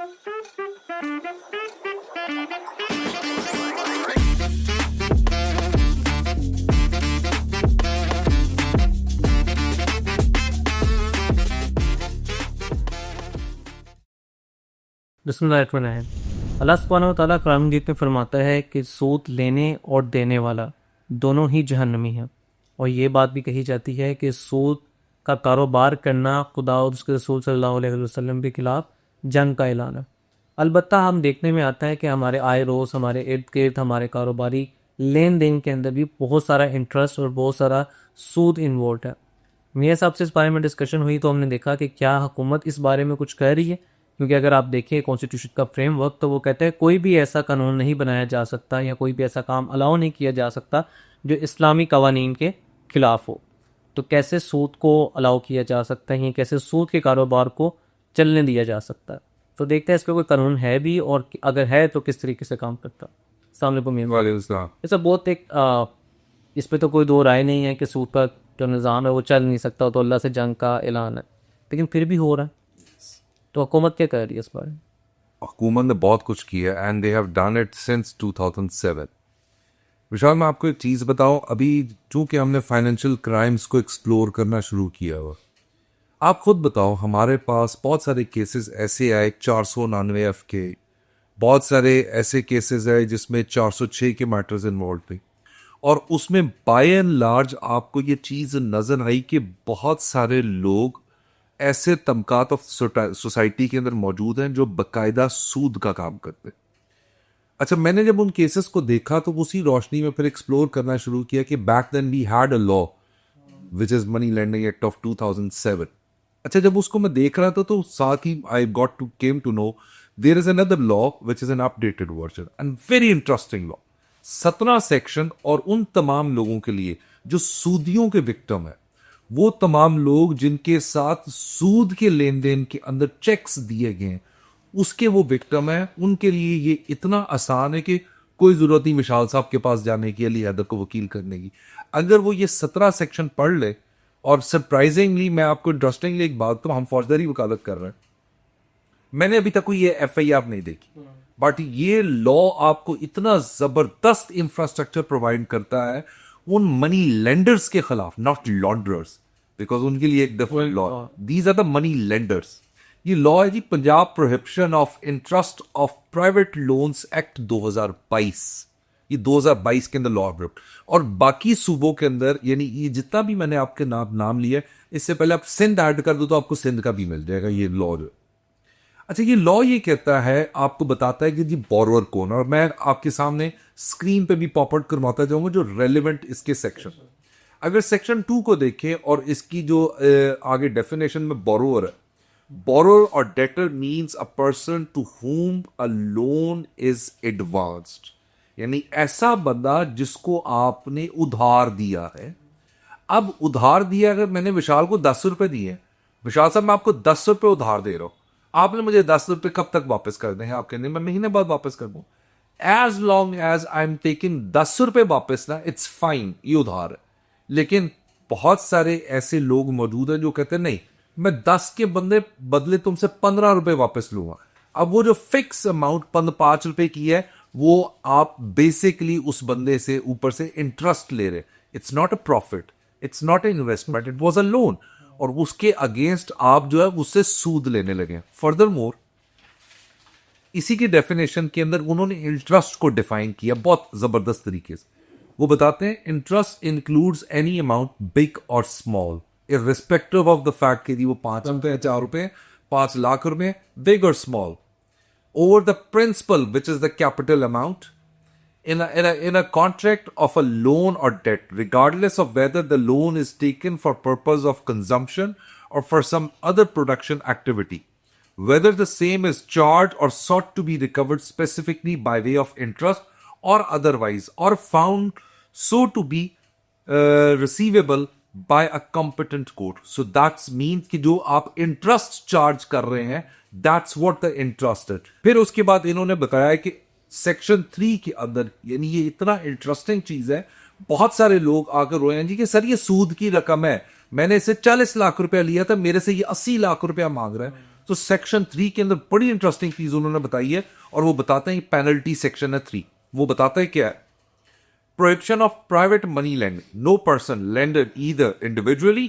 बिस्मिल्लाहिर्रहमानिर्रहीम। अल्लाह सुब्हानहू व तआला कुरान मजीद में फरमाता है कि सूद लेने और देने वाला दोनों ही जहन्नमी हैं। और ये बात भी कही जाती है कि सूद का कारोबार करना खुदा और उसके रसूल सल्लल्लाहु अलैहि वसल्लम के खिलाफ जंग का ऐलान है। अलबत्ता हम देखने में आता है कि हमारे आए रोज़, हमारे इर्द गिर्द, हमारे कारोबारी लेन देन के अंदर भी बहुत सारा इंटरेस्ट और बहुत सारा सूद इन्वॉल्व है। मेरे साहब से इस बारे में डिस्कशन हुई तो हमने देखा कि क्या हुकूमत इस बारे में कुछ कह रही है, क्योंकि अगर आप देखें कॉन्स्टिट्यूशन का फ्रेमवर्क तो वो कहते हैं कोई भी ऐसा कानून नहीं बनाया जा सकता या कोई भी ऐसा काम अलाउ नहीं किया जा सकता जो इस्लामी कवानीन के खिलाफ हो। तो कैसे सूद को अलाउ किया जा सकता है, कैसे सूद के कारोबार को चलने दिया जा सकता है। तो देखते हैं इस पर कोई कानून है भी, और अगर है तो किस तरीके से काम करता है। ऐसा बहुत इस पर तो कोई दो राय नहीं है कि सूद पर जो निज़ाम है वो चल नहीं सकता, तो अल्लाह से जंग का ऐलान है, लेकिन फिर भी हो रहा है। तो हुकूमत क्या कर रही है इस बारे में? हुकूमत ने बहुत कुछ किया and they have done it since 2007। विशाल, मैं आपको एक चीज़ बताऊं, अभी चूंकि हमने फाइनेंशियल क्राइम्स को एक्सप्लोर करना शुरू किया हुआ, आप खुद बताओ, हमारे पास बहुत सारे केसेस ऐसे आए 499F के, बहुत सारे ऐसे केसेस आए जिसमें 406 के मैटर्स इन्वॉल्व थे, और उसमें बाय एंड लार्ज आपको ये चीज़ नज़र आई कि बहुत सारे लोग ऐसे तबकात ऑफ सोसाइटी के अंदर मौजूद हैं जो बाकायदा सूद का काम करते हैं। अच्छा, मैंने जब उन केसेस को देखा तो उसी रोशनी में फिर एक्सप्लोर करना शुरू किया कि back then we had a law which is money lending act of 2007। अच्छा, जब उसको मैं देख रहा था तो साथ ही I got to came to know there is another law which is an updated version and very interesting law. 17 section, और उन तमाम लोगों के लिए जो सूदियों के विक्टिम है, वो तमाम लोग जिनके साथ सूद के लेन देन के अंदर चेक्स दिए गए हैं, उसके वो विक्टिम है, उनके लिए ये इतना आसान है कि कोई ज़रूरत नहीं विशाल साहब के पास जाने की, अली हैदर को वकील करने की। अगर वो ये 17 सेक्शन पढ़ ले, और सरप्राइजिंगली मैं आपको इंटरेस्टिंगली एक बात, तो हम फौजदारी वकालत कर रहे हैं, मैंने अभी तक कोई ये FIR नहीं देखी, बट ये लॉ आपको इतना ज़बरदस्त इंफ्रास्ट्रक्चर प्रोवाइड करता है उन मनी लेंडर्स के खिलाफ, नॉट लॉन्डरर्स, बिकॉज उनके लिए एक different law, these are the money lenders. ये लॉ है जी Punjab prohibition of interest of private loans act 2022। ये 2022 के अंदर लॉ अप्रूव्ड, और बाकी सूबों के अंदर, यानी ये जितना भी मैंने आपके नाम लिया, इससे पहले आप सिंध ऐड कर दो तो आपको सिंध का भी मिल जाएगा ये लॉ जो। अच्छा, ये लॉ ये कहता है, आपको बताता है कि जी बोरोअर कौन है, और मैं आपके सामने स्क्रीन पे भी पॉपअप करवाता जाऊंगा जो रेलिवेंट इसके सेक्शन। अगर सेक्शन 2 को देखें और इसकी जो आगे डेफिनेशन में बोरोअर है, बोरोअर और debtor means a person to whom a loan is advanced, यानी ऐसा बंदा जिसको आपने उधार दिया है। अब उधार दिया, अगर मैंने विशाल को 10 रुपए दिए, विशाल साहब मैं आपको 10 रुपए उधार दे रहा हूं, आपने मुझे 10 रुपए कब तक वापस कर दें? आप कहते हैं मैं महीने बाद वापस कर दूं। As long as I am taking 10 रुपए वापस ना, इट्स फाइन, ये उधार है। लेकिन बहुत सारे ऐसे लोग मौजूद हैं जो कहते हैं नहीं, मैं 10 के बदले तुमसे 15 रुपए वापस लूंगा। अब वो जो फिक्स अमाउंट 5 रुपए की है, वो आप बेसिकली उस बंदे से ऊपर से इंटरेस्ट ले रहे। It's not a profit, it's not a investment, it was a loan, और उसके अगेंस्ट आप जो है उससे सूद लेने लगे। फर्दर मोर, इसी की डेफिनेशन के अंदर उन्होंने इंटरेस्ट को डिफाइन किया बहुत जबरदस्त तरीके से। वो बताते हैं interest includes any amount big और small, irrespective of the fact कि वो 5 रुपए, 4 रुपए, 5 लाख रुपए, बिग और small, over the principal, which is the capital amount, in a contract of a loan or debt, regardless of whether the loan is taken for purpose of consumption or for some other production activity, whether the same is charged or sought to be recovered specifically by way of interest or otherwise, or found so to be receivable by a competent court. So that means कि जो आप interest charge कर रहे हैं, that's what the interest is. फिर उसके बाद इन्होंने बताया कि सेक्शन 3 के अंदर, यानी ये इतना इंटरेस्टिंग चीज है, बहुत सारे लोग आकर रोए हैं जी कि सर ये सूद की रकम है, मैंने इसे 40 लाख रुपया लिया था, मेरे से ये 80 लाख रुपया मांग रहा है। तो सेक्शन 3 के अंदर बड़ी इंटरेस्टिंग चीज उन्होंने बताई है, और वो बताते हैं पेनल्टी सेक्शन है 3। वो बताता है क्या है, prohibition of private money lending. No person lended either individually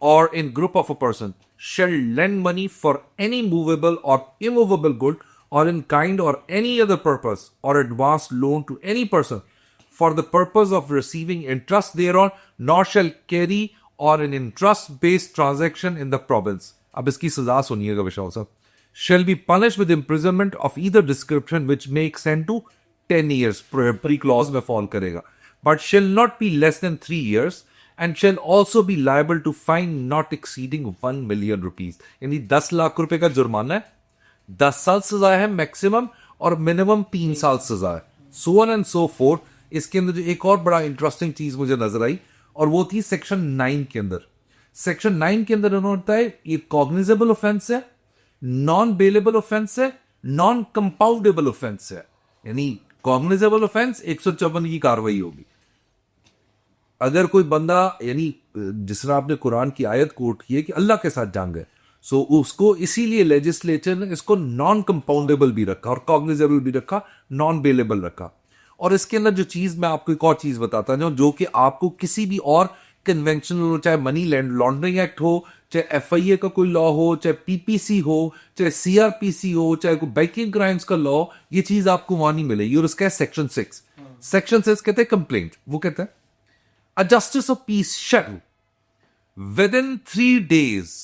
or in group of a person shall lend money for any movable or immovable good or in kind or any other purpose or advance loan to any person for the purpose of receiving interest thereon, nor shall carry or an interest based transaction in the province. अब इसकी सजा सुनिएगा विशाल साहब। Shall be punished with imprisonment of either description which may extend to 10 years, pre clause में fall करेगा, but shall not be less than 3 years and shall also be liable to fine not exceeding 1 million rupees. यानी 10 लाख रुपए का जुर्माना है, 10 साल सजा है मैक्सिमम, और मिनिमम 3 साल सजा है, so on and so forth। इसके अंदर जो एक और बड़ा इंटरेस्टिंग चीज मुझे नजर आई, और वो थी सेक्शन 9 के अंदर। सेक्शन 9 के अंदर उन्होंने बताया ये कॉग्निजेबल ऑफेंस है, नॉन बेलेबल ऑफेंस है, नॉन कंपाउंडेबल ऑफेंस है। यानी कॉग्निजेबल ऑफेंस 154 की कार्रवाई होगी। अगर कोई बंदा, यानी जिस तरह आपने कुरान की आयत कोट की है कि अल्लाह के साथ जंग है, सो उसको इसीलिए लेजिस्लेचर ने इसको नॉन कंपाउंडेबल भी रखा और कॉग्निजेबल भी रखा, नॉन बेलेबल रखा। और इसके अंदर जो चीज मैं आपको एक और चीज बताता हूं जो कि आपको किसी भी और कन्वेंशनल, चाहे मनी लॉन्ड्रिंग एक्ट हो, चाहे एफआईए का कोई लॉ हो, चाहे पीपीसी हो, चाहे सीआरपीसी हो, चाहे कोई बैंकिंग क्राइम्स का लॉ, ये चीज आपको वहां नहीं मिलेगी। और उसका है सेक्शन 6। सेक्शन 6 कहते हैं कंप्लेंट। वो कहते हैं a justice of peace shall within 3 days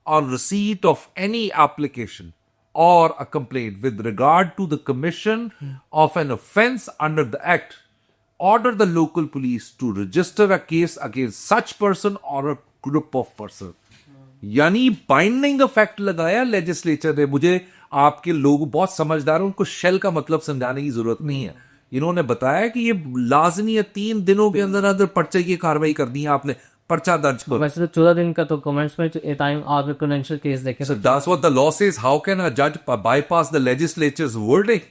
on receipt of any application or a complaint with regard to the commission of an offense under the act, order the local police to register a case against such person or a group of person. यानी binding effect लगाया legislature ने। मुझे आपके लोग बहुत समझदार हैं, उनको शेल का मतलब समझाने की जरूरत नहीं है। इन्होंने बताया कि ये लाजमी है 3 दिनों के अंदर अंदर पर्चे की कार्रवाई करनी है, आपने पर्चा दर्ज करो। वैसे तो 14 दिन का तो कमेंट्स में टाइम आप प्रोडेंशियल केस देखें। So that's what the law says. How can a judge bypass the legislature's wording?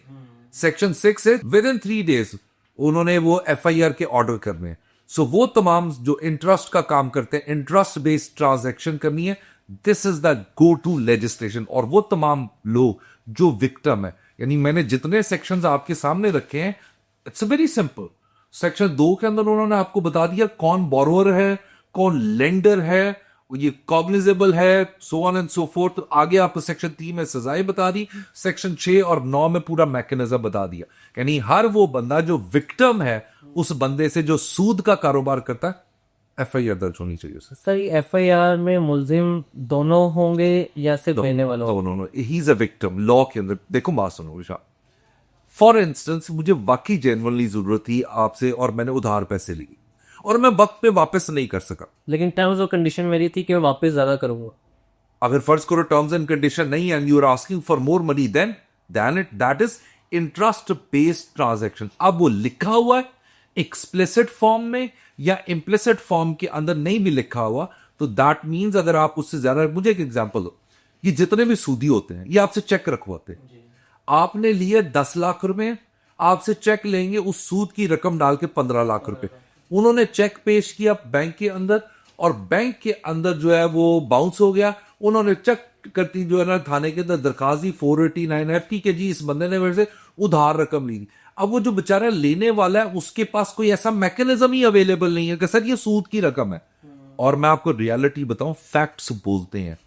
Section 6 is within 3 days उन्होंने वो एफआईआर के ऑर्डर करने हैं। सो वो तमाम जो इंटरेस्ट का काम करते हैं, इंटरेस्ट बेस्ड ट्रांजैक्शन करनी है, this is the go to legislation. और वो तमाम लोग जो विक्टिम है, यानी मैंने जितने सेक्शंस आपके सामने रखे हैं, इट्स वेरी सिंपल। सेक्शन 2 के अंदर उन्होंने आपको बता दिया कौन बोरोअर है, कौन लेंडर है, ये कॉग्निजेबल है, so on and so fourth. आगे आपको सेक्शन 3 में सजाएं बता दी, सेक्शन 6 और 9 में पूरा मैकेनिज्म बता दिया। यानी हर वो बंदा जो विक्टिम है, उस बंदे से जो सूद का कारोबार करता है, एफआईआर दर्ज होनी चाहिए उसे। सर एफआईआर में मुलजिम दोनों होंगे या सिर्फ देने वाला होगा? दोनों। He is a victim law के अंदर। देखो बात सुनो विशाल, फॉर इंस्टेंस मुझे वाकई जेन्युइनली जरूरत थी आपसे और मैंने उधार पैसे लिए और मैं वक्त पे वापस नहीं कर सका, लेकिन टर्म्स और कंडीशन मेरी थी कि मैं वापस ज्यादा करूंगा। अगर फर्ज करो टर्म्स एंड कंडीशन नहीं and you are asking for more money, then it that is interest based transaction. अब वो लिखा हुआ है एक्सप्लिसिट फॉर्म में या इम्प्लिसिट फॉर्म के अंदर नहीं भी लिखा हुआ, तो दैट मीन्स अगर आप उससे ज्यादा, मुझे एक एग्जांपल दो, ये जितने भी सूदी होते हैं ये आपसे चेक रखवाते हैं। आपने लिए 10 लाख रुपए, आपसे चेक लेंगे उस सूद की रकम डाल के 15 लाख रुपए। उन्होंने चेक पेश किया बैंक के अंदर और बैंक के अंदर जो है वो बाउंस हो गया। उन्होंने चेक करती जो है ना थाने के अंदर दरखास्त दी 489 FT के जी इस बंदे ने मेरे से उधार रकम ली। अब वो जो बेचारा लेने वाला है उसके पास कोई ऐसा मैकेनिज्म ही अवेलेबल नहीं है कि सर ये सूद की रकम है। और मैं आपको रियलिटी बताऊं, फैक्ट्स बोलते हैं,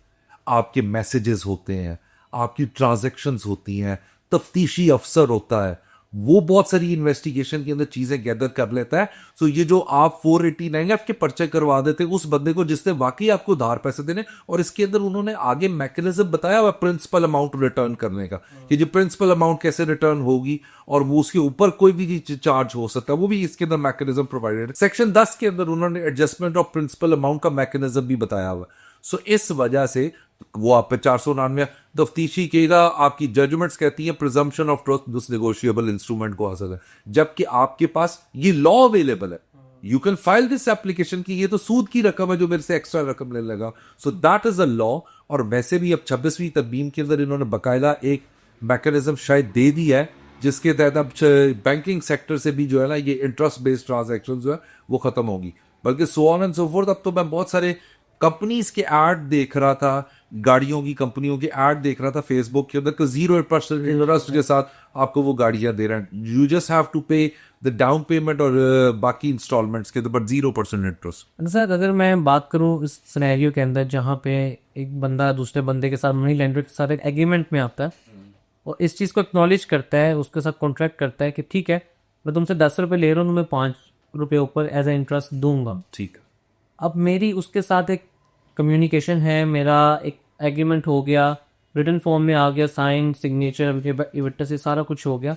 आपके मैसेजेस होते हैं, आपकी ट्रांजैक्शंस होती हैं, तफ्तीशी अफसर होता है, वो बहुत सारी इन्वेस्टिगेशन के अंदर चीजें गैदर कर लेता है। सो ये जो आप 489 आपके पर्चे करवा देते उस बंदे को जिसने वाकई आपको उधार पैसे देने, और इसके अंदर उन्होंने आगे मैकेनिज्म बताया हुआ प्रिंसिपल अमाउंट रिटर्न करने का, कि जो प्रिंसिपल अमाउंट कैसे रिटर्न होगी और वो उसके ऊपर कोई भी चार्ज हो सकता है, वो भी इसके अंदर मैकेनिज्म प्रोवाइडेड है। सेक्शन 10 के अंदर उन्होंने एडजस्टमेंट ऑफ प्रिंसिपल अमाउंट का मैकेनिज्म भी बताया हुआ। सो इस वजह से वो आप पे 499 तफ्तीशी केगा आपकी जजमेंट्स कहती हैं presumption of trust negotiable instrument को हासिल है, जबकि आपके पास ये लॉ अवेलेबल है। You can file this application की ये तो सूद की रकम है जो मेरे से एक्स्ट्रा रकम लेने लगा। So that is a law. और वैसे भी अब 26वीं तरमीम के अंदर इन्होंने बाकायदा एक मैकेनिज्म शायद दे दिया है जिसके तहत अब बैंकिंग सेक्टर से भी जो है ना ये इंटरेस्ट बेस्ड ट्रांजैक्शन जो है वो खत्म होगी। बल्कि so on and so fourth. अब तो मैं बहुत सारे कंपनीज के ऐड देख रहा था गाड़ियों की कंपनियों की एड देख रहा था फेसबुक के अंदर कि 0% इंटरेस्ट के साथ आपको वो गाड़ियां दे रहे हैं, यू जस्ट हैव टू पे द डाउन पेमेंट और बाकी इंस्टॉलमेंट्स के ऊपर 0% इंटरेस्ट। सर अगर मैं बात करूं इस सिनेरियो के अंदर जहाँ पे एक बंदा दूसरे बंदे के साथ मनी लेंडर के साथ एक एग्रीमेंट में आता है और इस चीज़ को एक्नॉलेज करता है, उसके साथ कॉन्ट्रैक्ट करता है कि ठीक है मैं तुमसे 10 रुपये ले रहा हूँ, मैं 5 रुपये ऊपर एज ए इंटरेस्ट दूंगा। ठीक है। अब मेरी उसके साथ एक कम्युनिकेशन है, मेरा एक एग्रीमेंट हो गया, रिटन फॉर्म में आ गया, साइन सिग्नेचर विटनेस से सारा कुछ हो गया।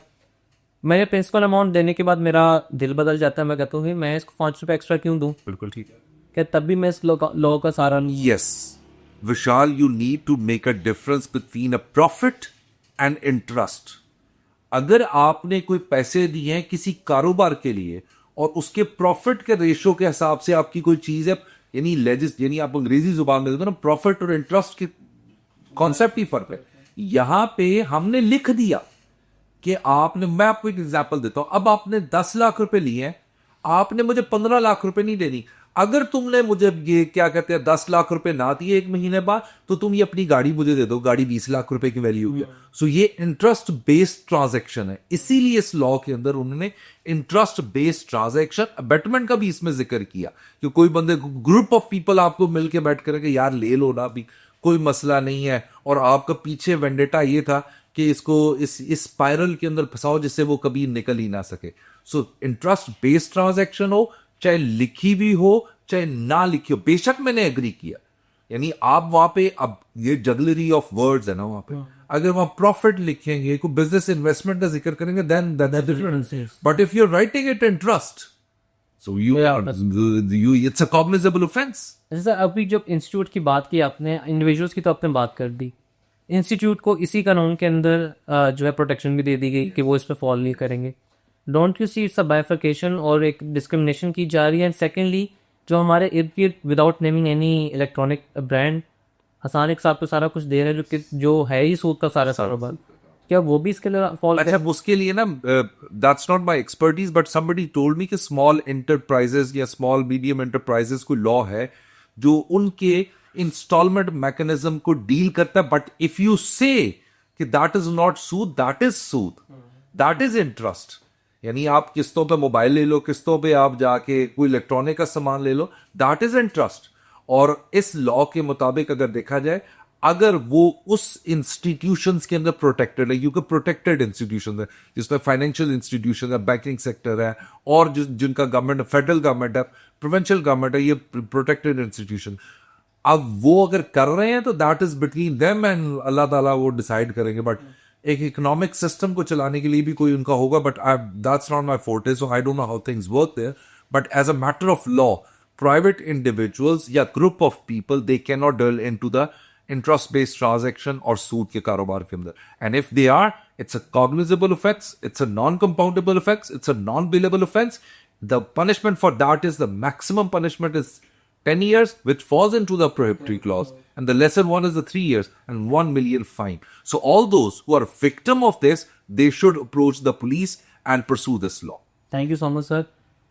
मेरे प्रिंसिपल अमाउंट देने के बाद मेरा दिल बदल जाता है, मैं कहता हूँ मैं इसको 5 रुपये एक्स्ट्रा क्यों दूँ? बिल्कुल ठीक है। क्या तब भी मैं इस लॉ का सहारा नहीं? Yes, Vishal, you need to make a difference between a profit and interest. अगर आपने कोई पैसे दिए हैं किसी कारोबार के लिए और उसके प्रॉफिट के रेशो के हिसाब से आपकी कोई चीज है, यानी आप अंग्रेजी जुबान में देखो ना, प्रॉफिट और इंटरेस्ट के कॉन्सेप्ट ही फर्क है। यहां पे हमने लिख दिया कि आपने, मैं आपको एक एग्जांपल देता हूं, अब आपने 10 लाख रुपए लिए हैं, आपने मुझे 15 लाख रुपए नहीं देनी। अगर तुमने मुझे ये क्या कहते हैं 10 लाख रुपए ना दिए एक महीने बाद, तो तुम ये अपनी गाड़ी मुझे दे दो, गाड़ी 20 लाख रुपए की वैल्यू है। सो ये इंटरेस्ट बेस्ड ट्रांजैक्शन है, इसीलिए इस लॉ के अंदर उन्होंने इंटरेस्ट बेस्ड ट्रांजैक्शन अबेटमेंट का भी इसमें जिक्र किया कि कोई बंदे ग्रुप ऑफ पीपल आपको मिलकर बैठ कर यार ले लो ना, अभी कोई मसला नहीं है, और आपका पीछे वेंडेटा ये था कि इसको इस स्पाइरल के अंदर फंसाओ जिससे वो कभी निकल ही ना सके। सो इंटरेस्ट बेस्ड ट्रांजैक्शन हो, चाहे लिखी भी हो चाहे ना लिखी हो, बेशक मैंने एग्री किया, यानी आप वहां पे, अब ये जगलरी ऑफ वर्ड्स है ना वहां पे, अगर वहां प्रॉफिट लिखेंगे, कोई बिजनेस इन्वेस्टमेंट का जिक्र करेंगे, then but if you are writing it in trust, so you it's a cognizable offence. जैसे अभी जब इंस्टीट्यूट की बात की आपने, इंडिविजुअल्स की तो आपने बात कर दी, इंस्टीट्यूट को इसी कानून के अंदर जो है प्रोटेक्शन भी दे दी गई कि वो इस पर फॉलो नहीं करेंगे। Don't you see it's a bifurcation और एक डिस्क्रिमिनेशन की जा रही है? एंड सेकेंडली जो हमारे इर्द गिर्द without naming any electronic brand Hasan एक साहब को सारा कुछ दे रहे हैं जो है ही सूद का सारा कारोबार, क्या वो भी इसके लिए फॉलो? अच्छा, उसके लिए ना, that's not my expertise, but somebody told me कि स्मॉल एंटरप्राइजेस या स्मॉल मीडियम एंटरप्राइजेस को लॉ है जो उनके इंस्टॉलमेंट मैकेनिज्म को डील करता है, बट इफ यू से कि that is not Sood, that is Sood, that is interest. यानी आप किस्तों पे मोबाइल ले लो, किस्तों पे आप जाके कोई इलेक्ट्रॉनिक का सामान ले लो, दैट इज इंटरेस्ट। और इस लॉ के मुताबिक अगर देखा जाए, अगर वो उस इंस्टीट्यूशंस के अंदर प्रोटेक्टेड है, क्योंकि प्रोटेक्टेड इंस्टीट्यूशन है जिसमें फाइनेंशियल इंस्टीट्यूशन है, बैंकिंग सेक्टर है, और जिनका गवर्नमेंट, फेडरल गवर्नमेंट है, प्रोविंशियल गवर्नमेंट है, ये प्रोटेक्टेड इंस्टीट्यूशन, अब वो अगर कर रहे हैं तो that is between them and Allah Taala, वो डिसाइड करेंगे। बट एक इकोनॉमिक सिस्टम को चलाने के लिए भी कोई उनका होगा, but that's not my forte, so I don't know how things work there. But as a matter of law, private individuals या group of people, they can not deal into the interest based transaction और सूद के कारोबार के अंदर। And if they are, it's a cognizable offence, it's a non compoundable offence, it's a non bailable offence. The punishment for that is, the maximum punishment is 10 years, which falls into the prohibitory clause, and the lesser one is the 3 years and 1 million fine. So all those who are victim of this, they should approach the police and pursue this law. Thank you so much sir.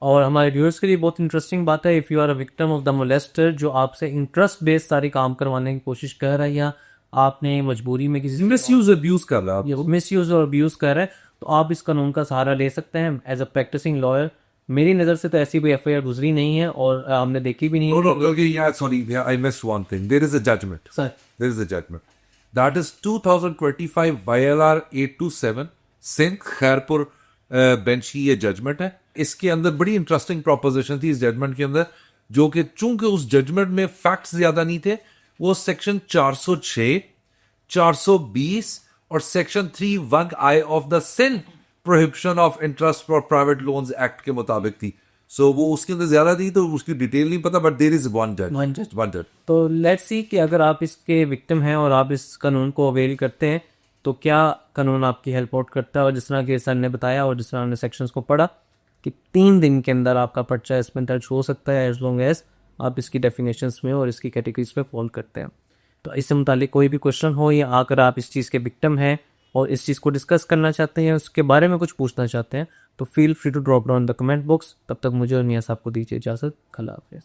और हमारे viewers के लिए बहुत interesting बात है, if you are a victim of the molester जो आपसे interest based सारे काम करवाने की कोशिश कर रहा है, या आपने मजबूरी में किसी Misuse, abuse कर रहा है, मिस यूज़ और अब्यूज़ कर रहा है, तो आप इस कानून का सहारा ले सकते हैं एज अ प्रैक्टिसिंग लॉयर। मेरी नज़र से तो ऐसी कोई एफआईआर गुजरी नहीं है और हमने देखी भी नहीं है। No, okay, yeah, sorry, yeah, I missed one thing. There is a judgment. Sir. There is a judgment. That is 2025 YLR 827 Sindh Khairpur bench की ये जजमेंट है। इसके अंदर बड़ी इंटरेस्टिंग प्रोपोजिशन थी इस जजमेंट के अंदर, जो कि चूंकि उस जजमेंट में फैक्ट्स ज्यादा नहीं थे, वो सेक्शन 406, 420 और section 31I of the Sindh prohibition of interest for private loans act के मुताबिक थी। सो वो उसके अंदर ज्यादा थी तो उसकी डिटेल नहीं पता, बट देयर इज वन जज। तो लेट्स सी कि अगर आप इसके विक्टिम हैं और आप इस कानून को अवेल करते हैं तो क्या कानून आपकी हेल्प आउट करता है। और जिस तरह के सर ने बताया और जिस तरह हमने सेक्शंस को पढ़ा कि 3 दिन के अंदर आपका पर्चा इसमें दर्ज हो सकता है, एज लॉन्ग एज आप इसकी डेफिनेशंस में और इसकी कैटेगरीज में फॉलो करते हैं। तो इससे मुतालिक कोई भी क्वेश्चन हो या अगर आप इस चीज़ के विक्टिम हैं और इस चीज़ को डिस्कस करना चाहते हैं, उसके बारे में कुछ पूछना चाहते हैं, तो feel free to drop down the comment box. तब तक मुझे और मियां साहब को दीजिए इजाज़त। खला हाफिज़।